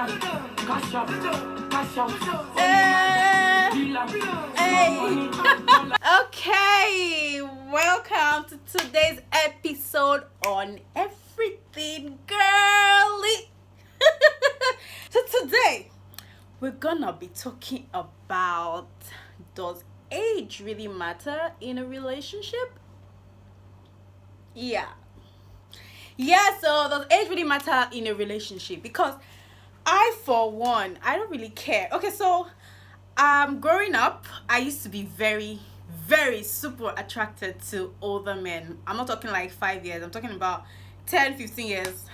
Okay, welcome to today's episode on everything girly. So today we're gonna be talking about, does age really matter in a relationship? Yeah, so does age really matter in a relationship? Because I, for one, I don't really care. Okay, so growing up, I used to be very, very super attracted to older men. I'm not talking like 5 years, I'm talking about 10, 15 years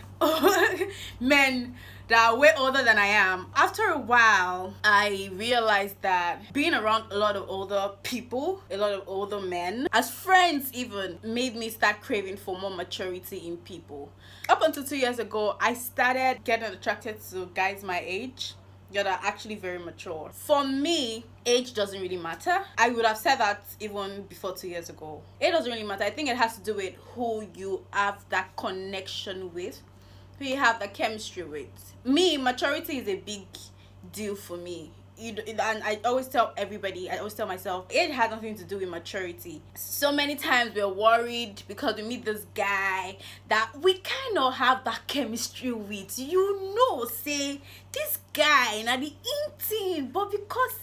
men that are way older than I am. After a while, I realized that being around a lot of older people, a lot of older men, as friends even, made me start craving for more maturity in people. Up until 2 years ago, I started getting attracted to guys my age that are actually very mature. For me, age doesn't really matter. I would have said that even before 2 years ago. It doesn't really matter. I think it has to do with who you have that connection with, who you have that chemistry with. Me, maturity is a big deal for me. And I always tell everybody, I always tell myself, it has nothing to do with maturity. So many times we're worried because we meet this guy that we kind of have that chemistry with. Say this guy na the in but because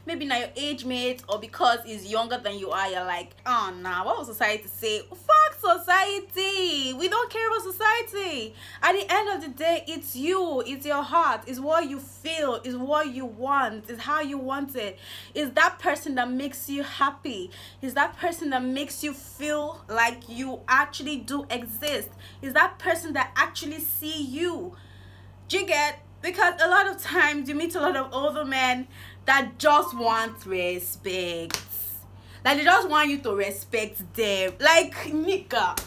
maybe na your age mate or because he's younger than you are, you're like, oh nah, what will society say? Fuck society. We don't care about society. At the end of the day, it's you, it's your heart, it's what you feel, it's what you want, it's how you want it. Is that person that makes you happy? Is that person that makes you feel like you actually do exist? Is that person that actually see you? Do you get? Because a lot of times you meet a lot of older men that just want respect. Like, they just want you to respect them. Like, nigga,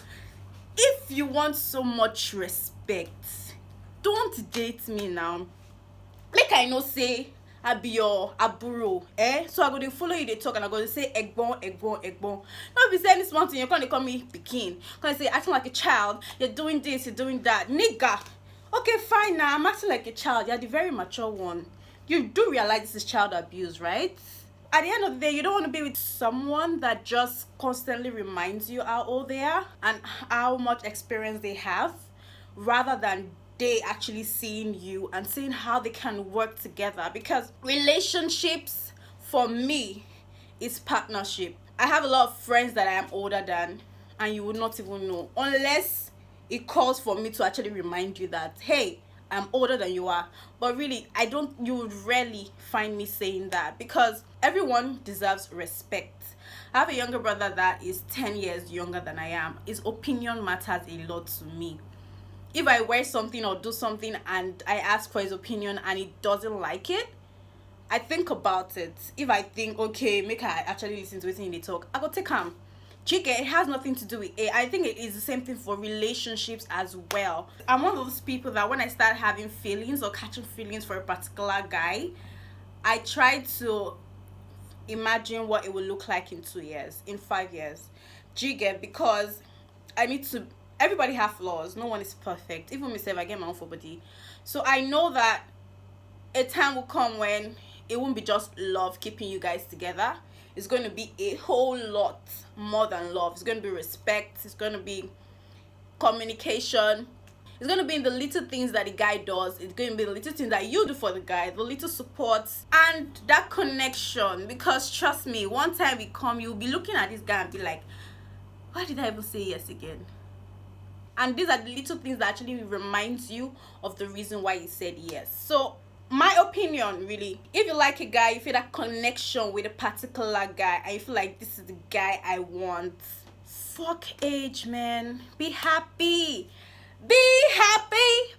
if you want so much respect, don't date me now. Like, I know say I be your aburo, so I go to follow you, they talk, and I go to say egbon. Not be saying this one thing, you're gonna call me pikin. Gonna say acting like a child, you're doing this, you're doing that. Nigga, okay, fine now, I'm acting like a child. You're the very mature one. You do realize this is child abuse, right? At the end of the day, you don't want to be with someone that just constantly reminds you how old they are and how much experience they have, rather than they actually seeing you and seeing how they can work together. Because relationships, for me, is partnership. I have a lot of friends that I am older than, and you would not even know, unless it calls for me to actually remind you that, hey, I'm older than you are. But really, you would rarely find me saying that, because everyone deserves respect. I have a younger brother that is 10 years younger than I am. His opinion matters a lot to me. If I wear something or do something and I ask for his opinion and he doesn't like it, I think about it. If I think, okay, make I actually listen to it in the talk, I go take him. It has nothing to do with it. I think it is the same thing for relationships as well. I'm one of those people that when I start having feelings or catching feelings for a particular guy, I try to imagine what it will look like in 2 years, in 5 years. Because I need to, everybody have flaws, no one is perfect. Even myself, I get my own for body. So I know that a time will come when it won't be just love keeping you guys together. It's going to be a whole lot more than love. It's going to be respect. It's going to be communication. It's going to be in the little things that the guy does. It's going to be the little things that you do for the guy, the little support and that connection. Because trust me, one time we come, you'll be looking at this guy and be like, why did I even say yes again? And these are the little things that actually reminds you of the reason why you said yes. So my opinion, really, if you like a guy, you feel that connection with a particular guy and you feel like this is the guy I want, fuck age, man. Be happy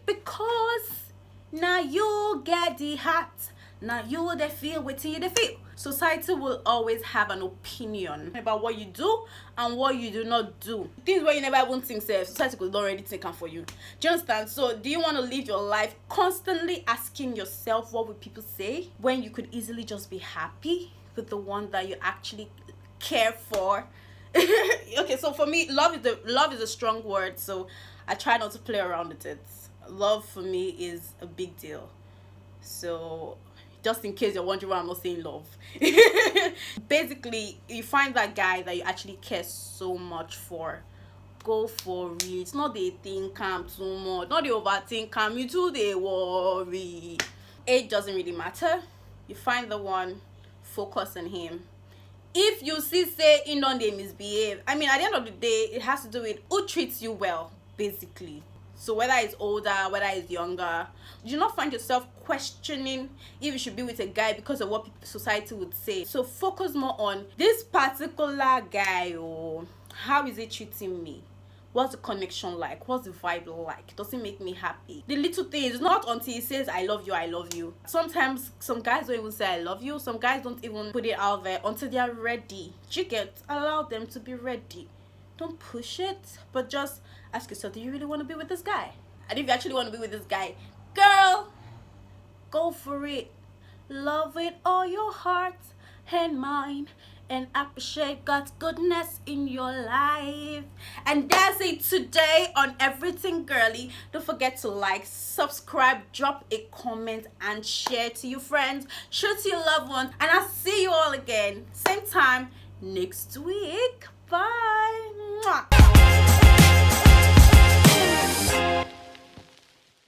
because now you get the heart, now you the feel what you the feel. Society will always have an opinion about what you do and what you do not do. Things where you never even think, society could already take them for you. Do you understand? So do you want to live your life constantly asking yourself what would people say, when you could easily just be happy with the one that you actually care for? Okay, so for me, love is a strong word, so I try not to play around with it. Love for me is a big deal. So just in case you're wondering why I'm not saying love. Basically, you find that guy that you actually care so much for. Go for it. It's not the think calm too much. Not the overthink calm. You too they worry. Age doesn't really matter. You find the one, focus on him. If you see say in on they misbehave, I mean at the end of the day, it has to do with who treats you well, basically. So whether it's older, whether it's younger, do you not find yourself questioning if you should be with a guy because of what society would say? So focus more on this particular guy, or how is he treating me? What's the connection like? What's the vibe like? Does it make me happy? The little things, not until he says I love you, I love you. Sometimes some guys don't even say I love you. Some guys don't even put it out there until they are ready. You get, allow them to be ready. Don't push it, but just ask yourself, do you really want to be with this guy? And if you actually want to be with this guy, girl, go for it. Love with all your heart and mind, and appreciate God's goodness in your life. And that's it today on Everything Girly. Don't forget to like, subscribe, drop a comment, and share to your friends, share to your loved ones. And I'll see you all again, same time next week. Bye.